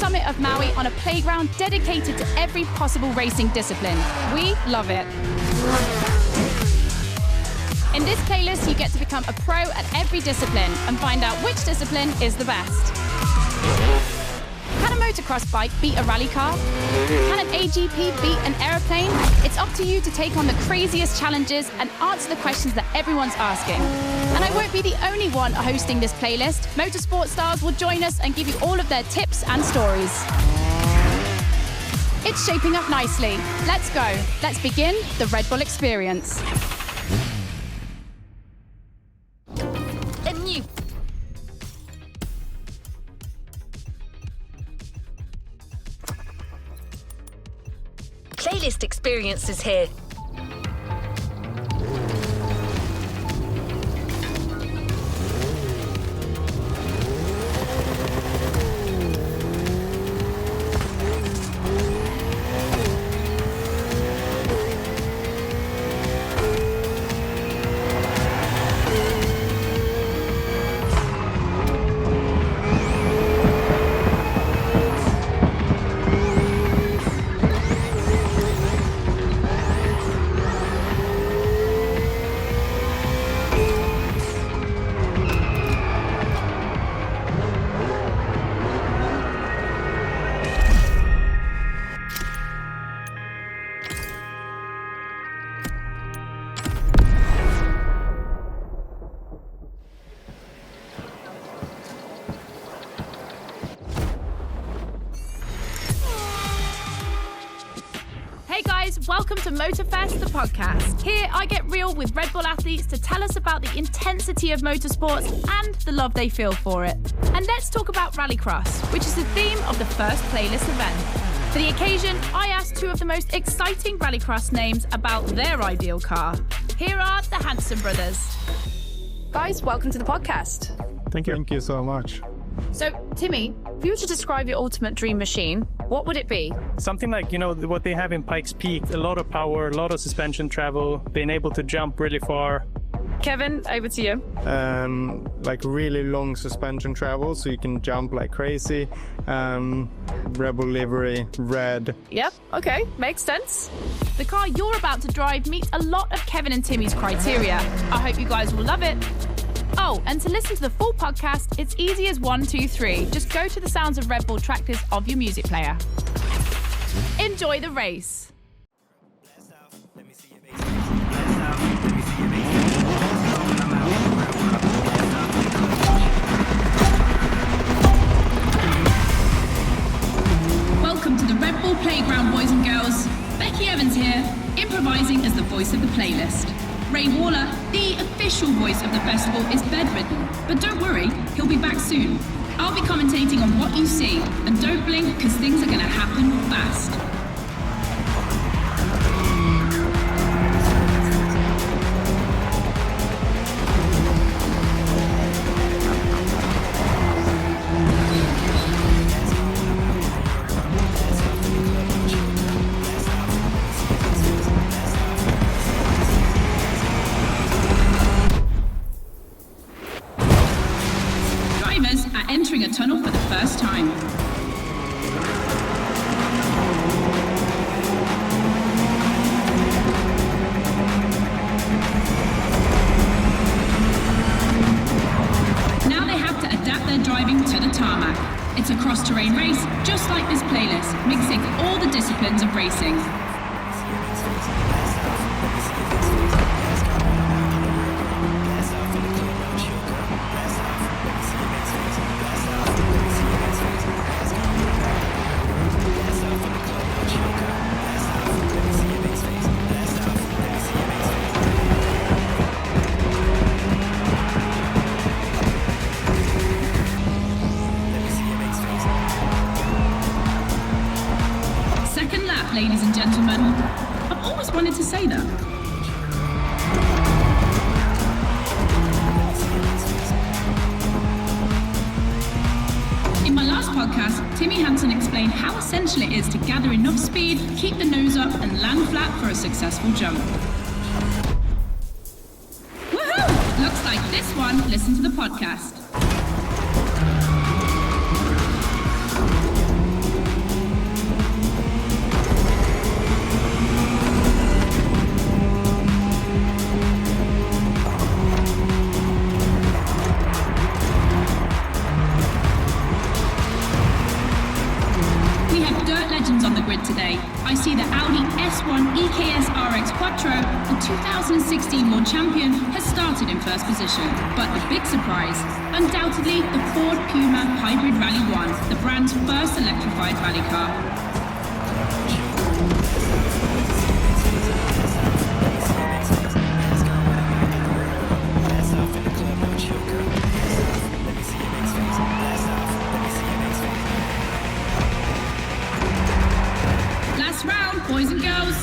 summit of Maui on a playground dedicated to every possible racing discipline. We love it. In this playlist, you get to become a pro at every discipline and find out which discipline is the best. Can a motocross bike beat a rally car? Can an AGP beat an aeroplane? It's up to you to take on the craziest challenges and answer the questions that everyone's asking. And I won't be the only one hosting this playlist. Motorsport stars will join us and give you all of their tips and stories. It's shaping up nicely. Let's go. Let's begin the Red Bull experience. Playlist experience is here. Welcome to Motorfest, the podcast. Here, I get real with Red Bull athletes to tell us about the intensity of motorsports and the love they feel for it. And let's talk about Rallycross, which is the theme of the first playlist event. For the occasion, I asked two of the most exciting Rallycross names about their ideal car. Here are the Hanson brothers. Guys, welcome to the podcast. Thank you. Thank you so much. So, Timmy, if you were to describe your ultimate dream machine, what would it be? Something like, what they have in Pikes Peak, a lot of power, a lot of suspension travel, being able to jump really far. Kevin, over to you. Like really long suspension travel, so you can jump like crazy. RedBull livery, red. Yep, okay, makes sense. The car you're about to drive meets a lot of Kevin and Timmy's criteria. I hope you guys will love it. Oh, and to listen to the full podcast, it's easy as 1, 2, 3. Just go to the Sounds of Red Bull tracklist of your music player. Enjoy the race. Welcome to the Red Bull Playground, boys and girls. Becky Evans here, improvising as the voice of the playlist. Ray Waller, the official voice of the festival, is bedridden, but don't worry, he'll be back soon. I'll be commentating on what you see, and don't blink because things are going to happen fast. Entering a tunnel for the first time. Now they have to adapt their driving to the tarmac. It's a cross-terrain race, just like this playlist, mixing all the disciplines of racing. Ladies and gentlemen, I've always wanted to say that. In my last podcast, Timmy Hanson explained how essential it is to gather enough speed, keep the nose up, and land flat for a successful jump. Woohoo! Looks like this one. Listen to the podcast. today, I see the Audi S1 EKS RX Quattro, the 2016 world champion, has started in first position. But the big surprise, undoubtedly the Ford Puma Hybrid Rally 1, the brand's first electrified rally car. Last round, boys and girls.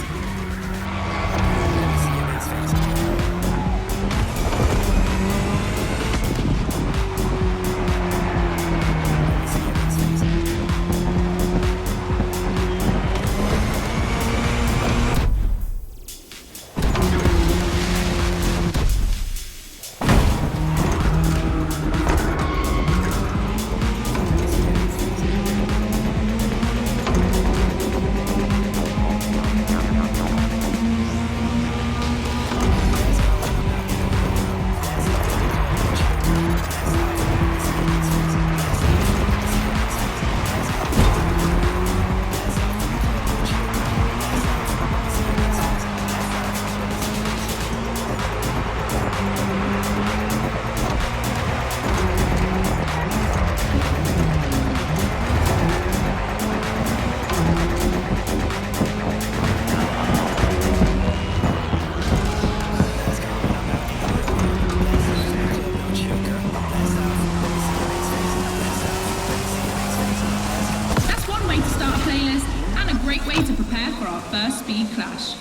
First speed clash.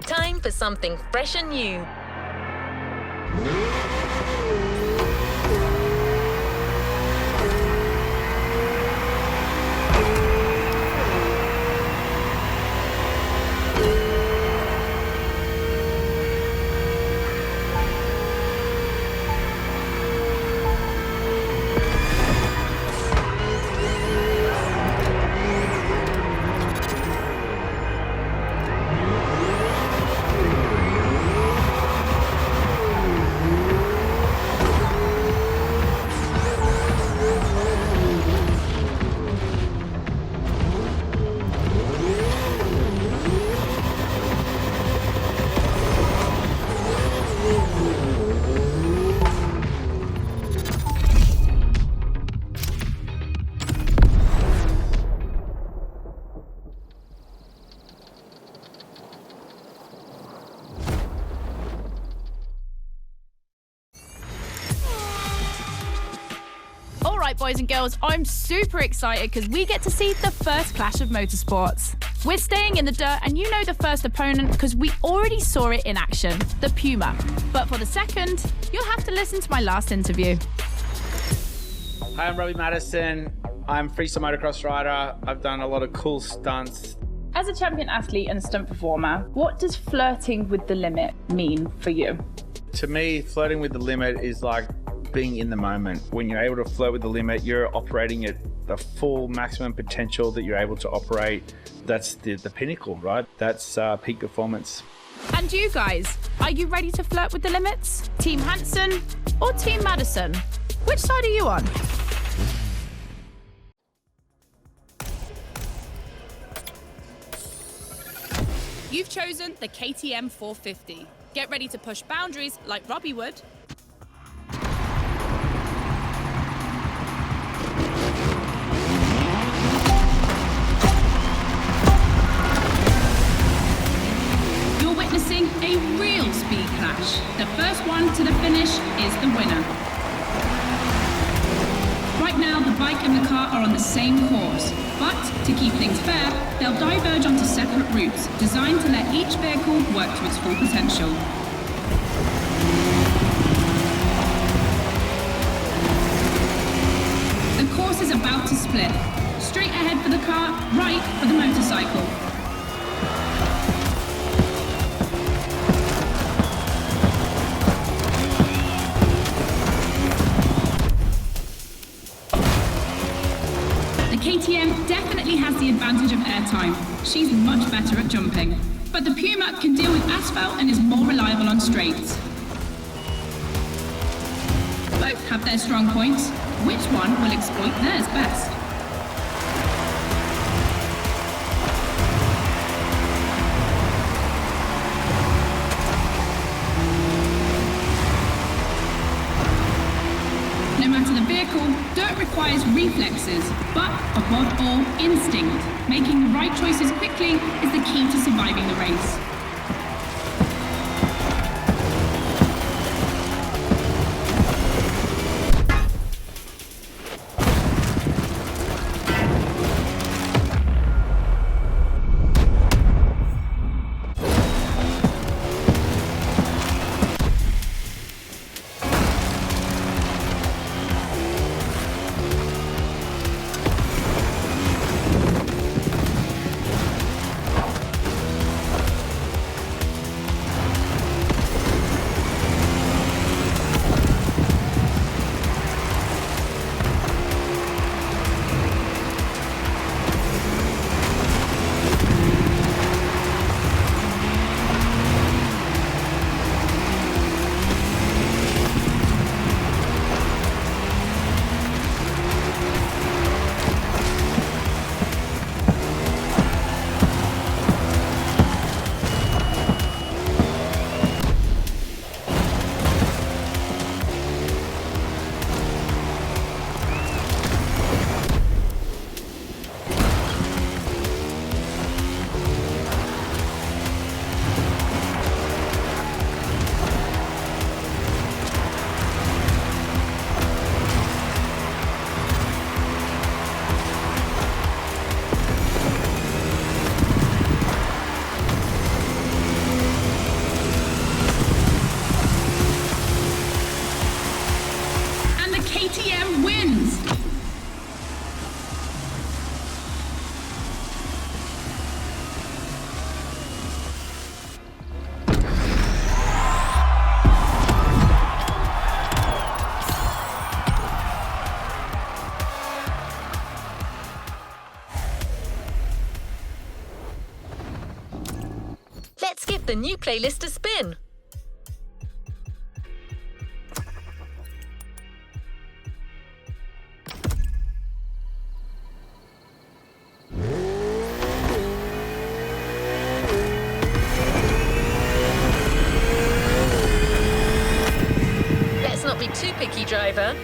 Time for something fresh and new. Right, boys and girls, I'm super excited because we get to see the first clash of motorsports. We're staying in the dirt, and you know the first opponent because we already saw it in action, the Puma. But for the second, you'll have to listen to my last interview. Hi, I'm Robbie Madison. I'm freestyle motocross rider. I've done a lot of cool stunts. As a champion athlete and stunt performer, what does flirting with the limit mean for you? To me, flirting with the limit is like being in the moment. When you're able to flirt with the limit, you're operating at the full maximum potential that you're able to operate. That's the pinnacle, right? That's peak performance. And you guys, are you ready to flirt with the limits? Team Hansen or Team Madison? Which side are you on? You've chosen the KTM 450. Get ready to push boundaries like Robbie would. Witnessing a real speed clash. The first one to the finish is the winner. Right now, the bike and the car are on the same course, but to keep things fair, they'll diverge onto separate routes, designed to let each vehicle work to its full potential. flip. Straight ahead for the car, right for the motorcycle. The KTM definitely has the advantage of airtime. She's much better at jumping. But the Puma can deal with asphalt and is more reliable on straights. Both have their strong points. Which one will exploit theirs best? No matter the vehicle, dirt requires reflexes, but above all, instinct. Making the right choices quickly is the key to surviving the race. KTM wins! Let's give the new playlist a spin. Let's not be too picky, driver.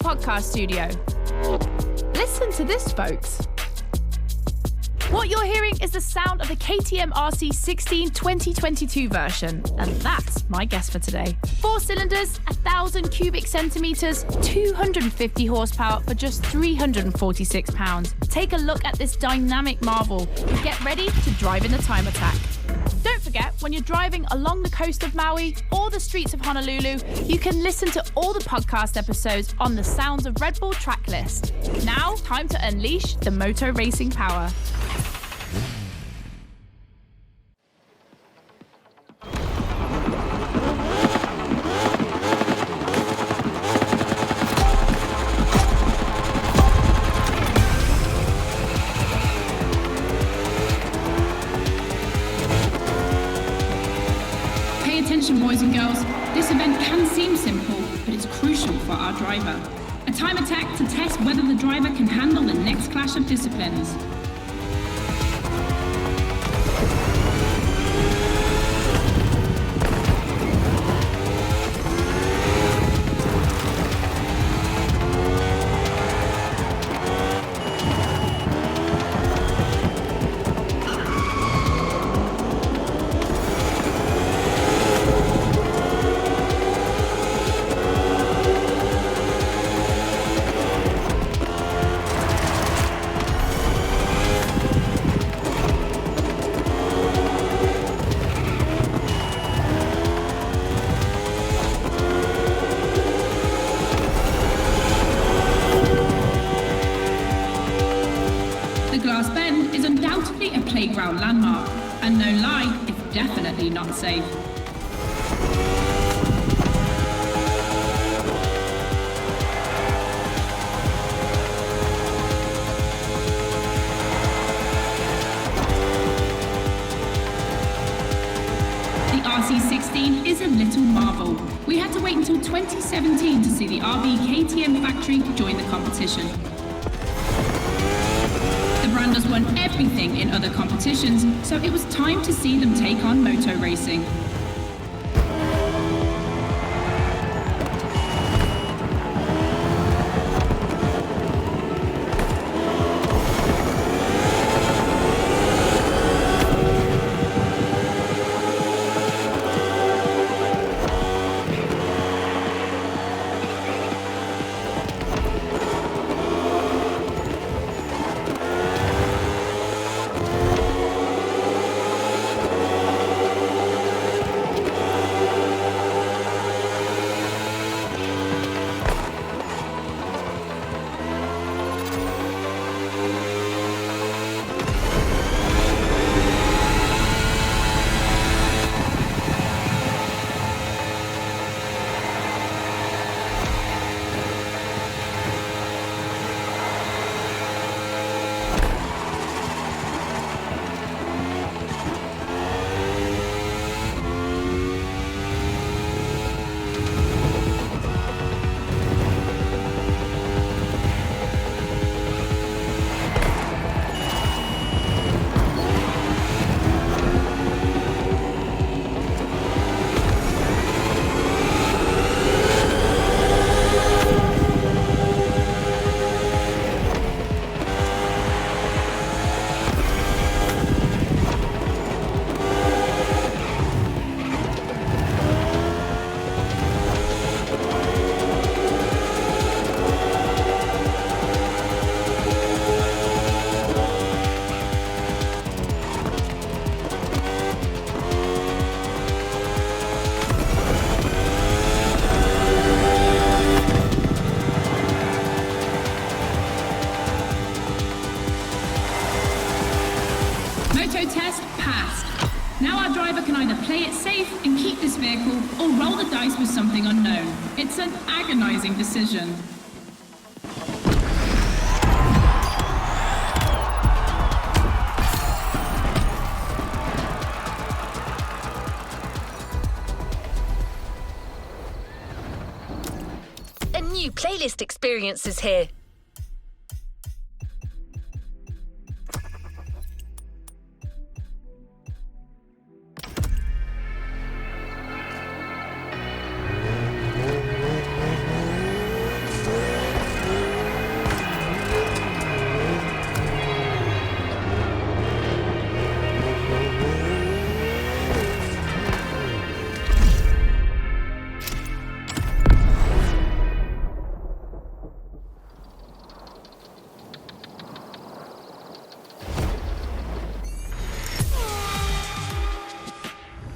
Podcast studio. Listen to this, folks. What you're hearing is the sound of the KTM RC 16 2022 version, and that's my guess for today. 4 cylinders, 1,000 cubic centimeters, 250 horsepower for just 346 pounds. Take a look at this dynamic marvel and get ready to drive in the time attack. Don't forget, when you're driving along the coast of Maui or the streets of Honolulu, you can listen to all the podcast episodes on the Sounds of RedBull track list. Now, time to unleash the moto racing power. driver. A time attack to test whether the driver can handle the next clash of disciplines. Playground landmark, and no lie, it's definitely not safe. The RC16 is a little marvel. We had to wait until 2017 to see the RB KTM factory join the competition. The brand has won everything in other competitions, so it was time to see them take on moto racing. Test passed. Now our driver can either play it safe and keep this vehicle or roll the dice with something unknown. It's an agonizing decision. A new playlist experience is here.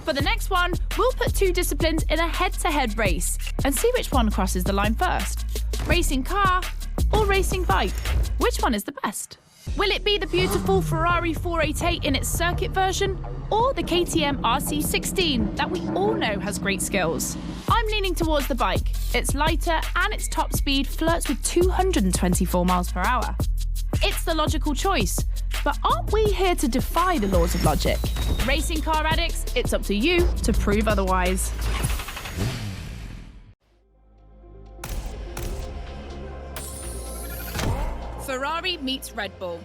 For the next one, we'll put two disciplines in a head-to-head race and see which one crosses the line first. Racing car or racing bike? Which one is the best? Will it be the beautiful Ferrari 488 in its circuit version or the KTM RC16 that we all know has great skills? I'm leaning towards the bike. It's lighter and its top speed flirts with 224 miles per hour. It's the logical choice, but aren't we here to defy the laws of logic? Racing car addicts, it's up to you to prove otherwise. Ferrari meets Red Bull.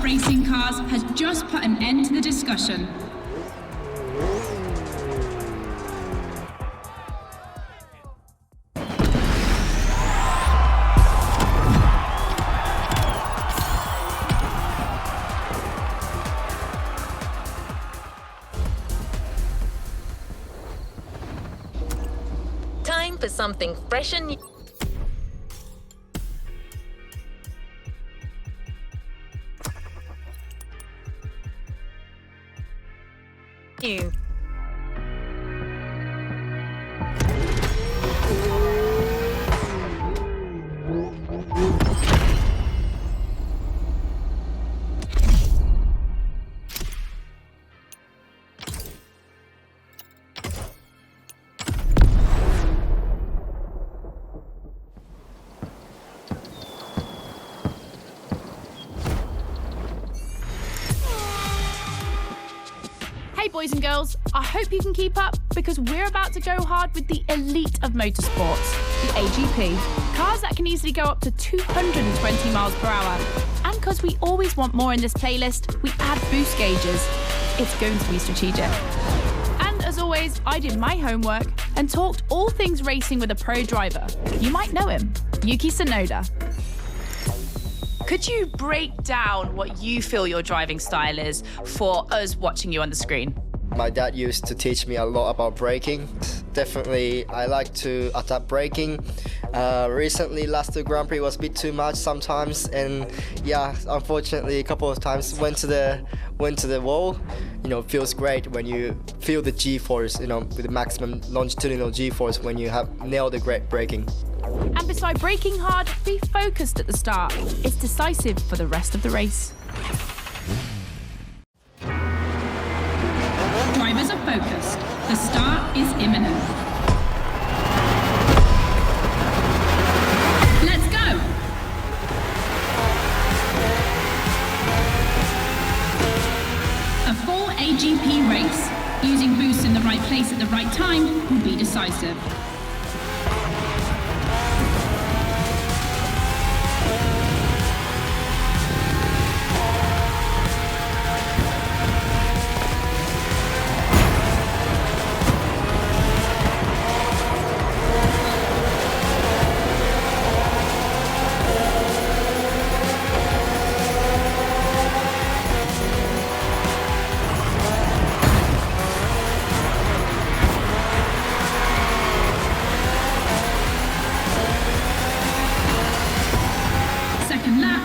racing cars has just put an end to the discussion. Time for something fresh and new. Hey boys and girls, I hope you can keep up because we're about to go hard with the elite of motorsports, the AGP. Cars that can easily go up to 220 miles per hour. And because we always want more in this playlist, we add boost gauges. It's going to be strategic. And as always, I did my homework and talked all things racing with a pro driver. You might know him, Yuki Tsunoda. Could you break down what you feel your driving style is for us watching you on the screen? My dad used to teach me a lot about braking. Definitely, I like to adapt braking. Recently, last two Grand Prix was a bit too much sometimes, and yeah, unfortunately, a couple of times went to the wall. You know, it feels great when you feel the G-force. You know, with the maximum longitudinal G-force when you have nailed the great braking. And beside braking hard, be focused at the start. It's decisive for the rest of the race. Drivers are focused. The start is imminent. the right time will be decisive. Second lap.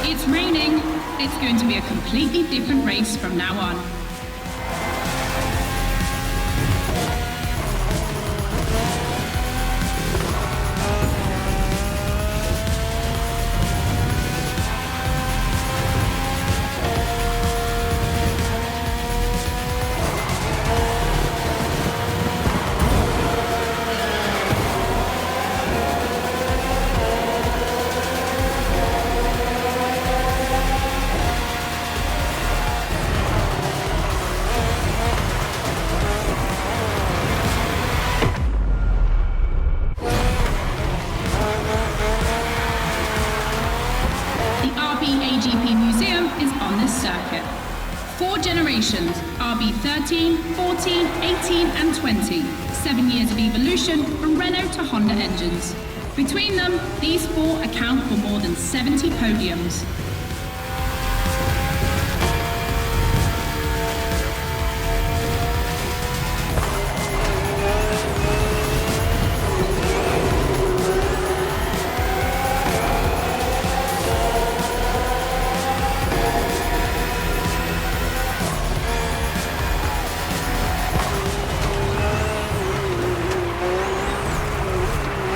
It's raining. It's going to be a completely different race from now on. RBAGP Museum is on this circuit. 4 generations, RB 13, 14, 18 and 20. 7 years of evolution from Renault to Honda engines. Between them, these 4 account for more than 70 podiums.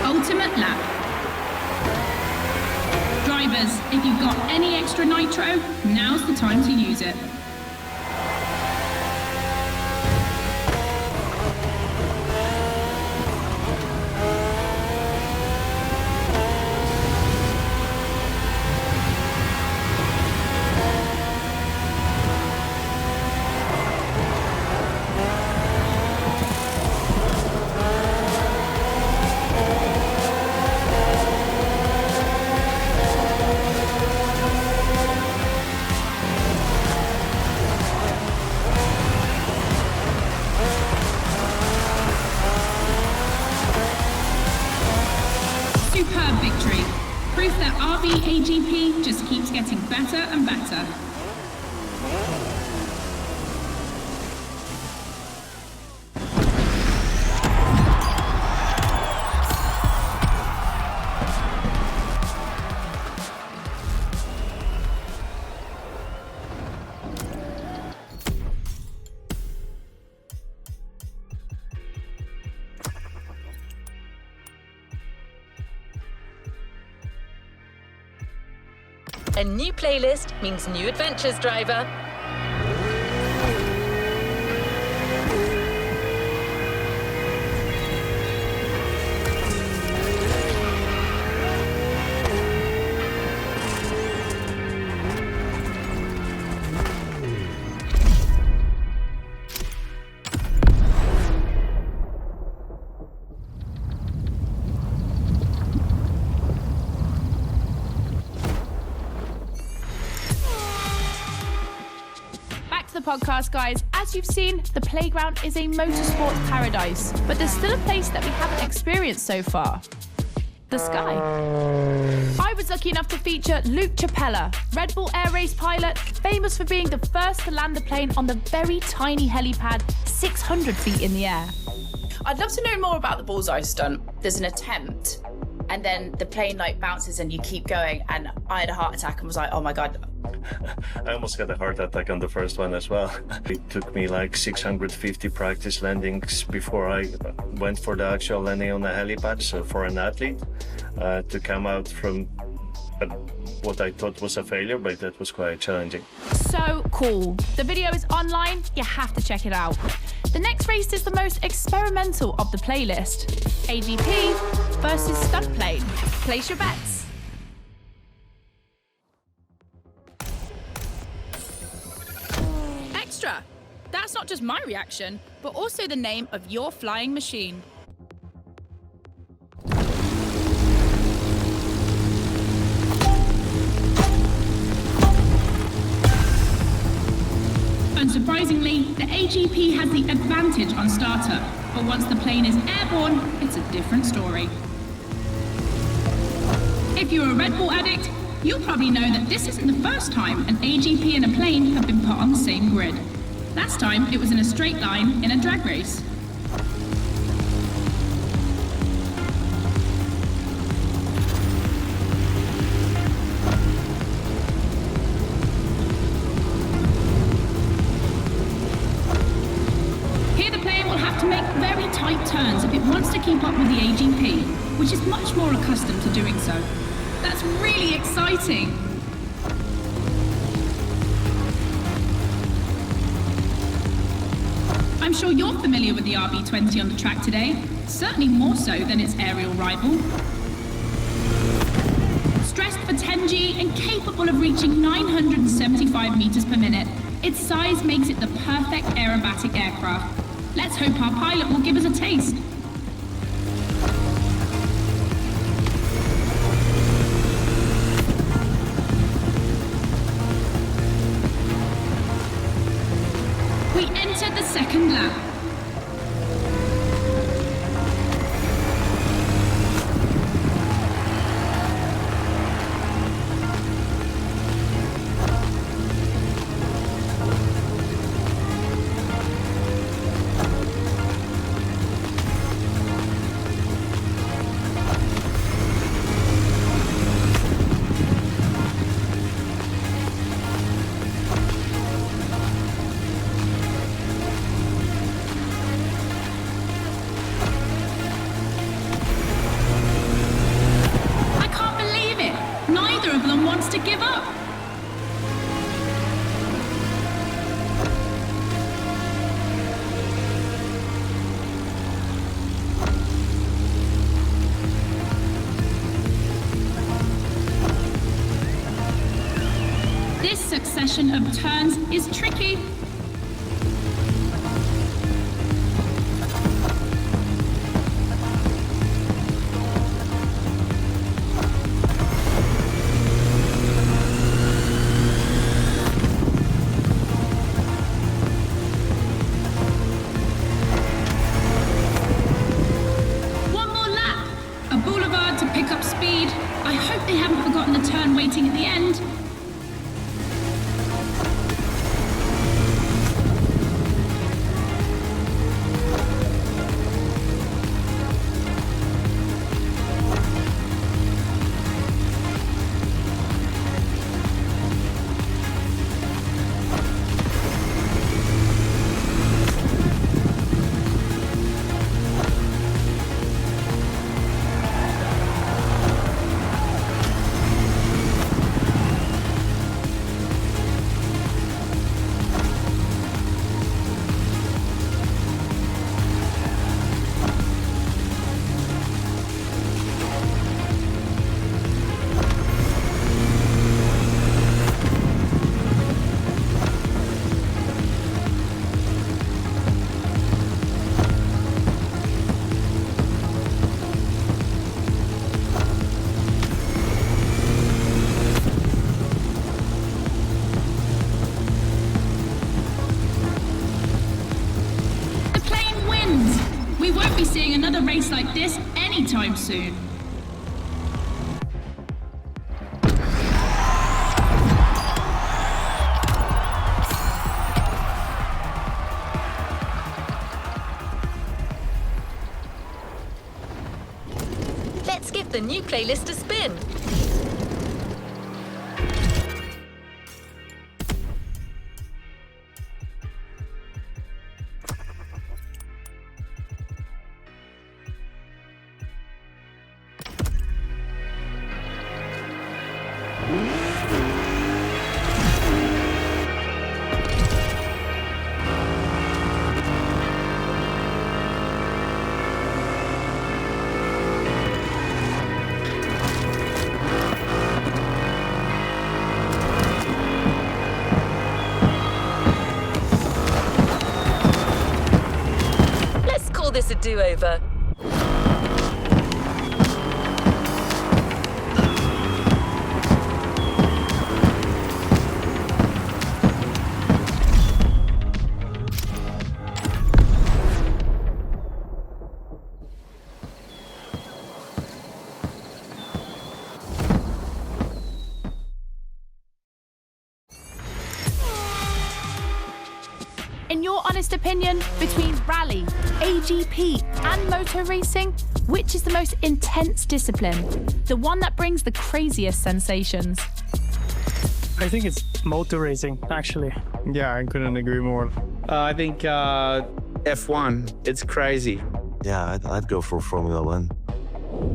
Ultimate lap. Drivers, if you've got any extra nitro, now's the time to use it. Superb victory. Proof that RBAGP just keeps getting better and better. A new playlist means new adventures, driver. The podcast, guys. As you've seen, the playground is a motorsports paradise, but there's still a place that we haven't experienced so far. The sky. I was lucky enough to feature Luke Chapella, Red Bull Air Race pilot, famous for being the first to land the plane on the very tiny helipad 600 feet in the air. I'd love to know more about the bullseye stunt. There's an attempt. and then the plane like bounces and you keep going, and I had a heart attack and was like, oh my God. I almost had a heart attack on the first one as well. It took me like 650 practice landings before I went for the actual landing on the helipad. So for an athlete to come out from what I thought was a failure, but that was quite challenging. So cool. The video is online, you have to check it out. The next race is the most experimental of the playlist. AGP versus stunt plane. Place your bets. Extra! That's not just my reaction, but also the name of your flying machine. Unsurprisingly, the AGP has the advantage on startup, but once the plane is airborne, it's a different story. If you're a Red Bull addict, you'll probably know that this isn't the first time an AGP and a plane have been put on the same grid. Last time, it was in a straight line in a drag race. Here the plane will have to make very tight turns if it wants to keep up with the AGP, which is much more accustomed to doing so. That's really exciting! I'm sure you're familiar with the RB20 on the track today, certainly more so than its aerial rival. Stressed for 10G and capable of reaching 975 meters per minute, its size makes it the perfect aerobatic aircraft. Let's hope our pilot will give us a taste. We enter the second lap. To give up. This succession of turns is tricky. I hope they haven't forgotten the turn waiting at the end. We won't be seeing another race like this anytime soon. Let's give the new playlist to spin. This a do-over. In your honest opinion, between rally, AGP and motor racing, which is the most intense discipline? The one that brings the craziest sensations? I think it's motor racing, actually. Yeah, I couldn't agree more. I think F1, it's crazy. Yeah, I'd go for Formula One.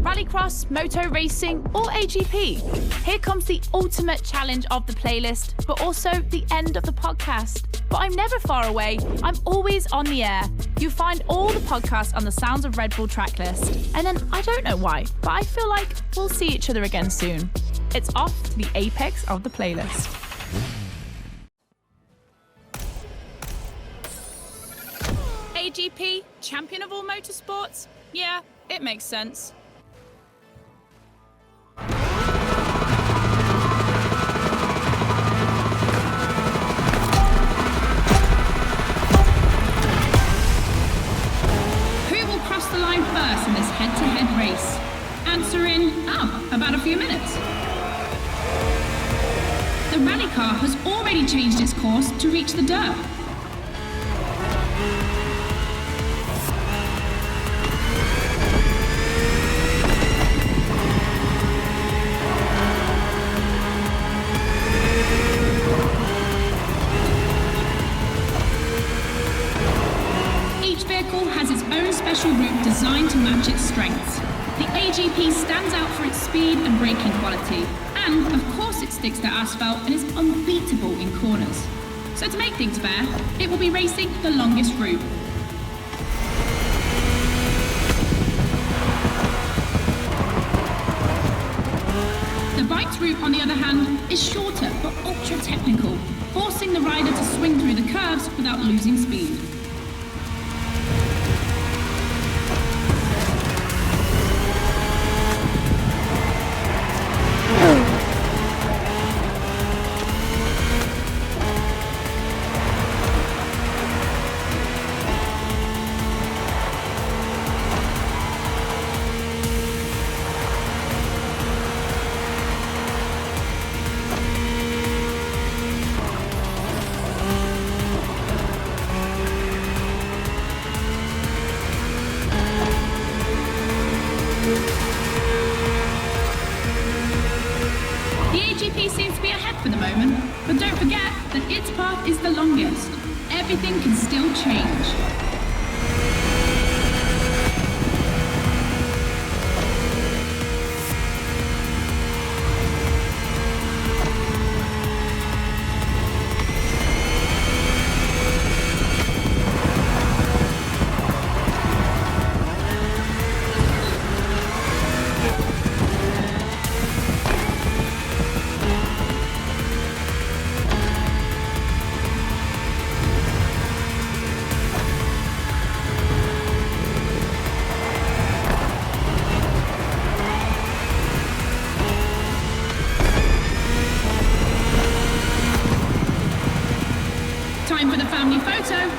Rallycross, moto racing, or AGP? Here comes the ultimate challenge of the playlist, but also the end of the podcast. But I'm never far away. I'm always on the air. You find all the podcasts on the Sounds of Red Bull tracklist. And then I don't know why, but I feel like we'll see each other again soon. It's off to the apex of the playlist. AGP, champion of all motorsports? Yeah, it makes sense. The line first in this head-to-head race. Answer in, about a few minutes. The rally car has already changed its course to reach the dirt. Has its own special route designed to match its strengths. The AGP stands out for its speed and braking quality, and of course it sticks to asphalt and is unbeatable in corners. So to make things fair, it will be racing the longest route. The bike's route, on the other hand, is shorter but ultra technical, forcing the rider to swing through the curves without losing speed. But don't forget that its path is the longest. Everything can still change. Time for the family photo.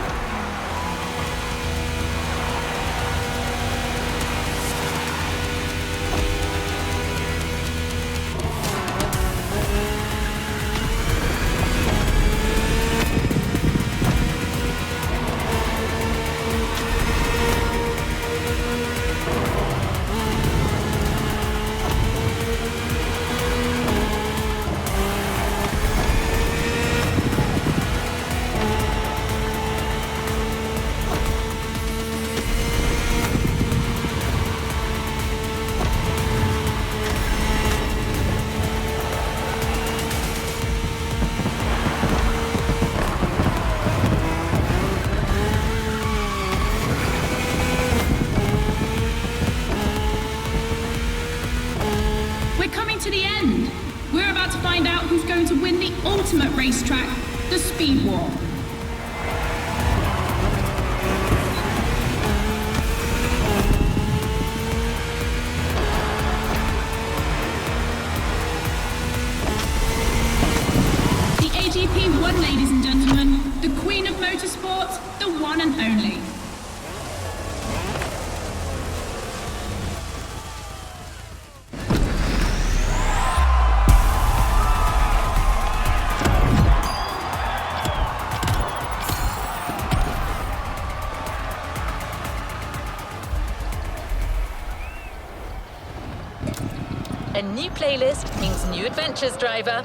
who's going to win the ultimate racetrack, the Speed War. The AGP won, ladies and gentlemen, the Queen of Motorsport, the one and only. A new playlist means new adventures, driver.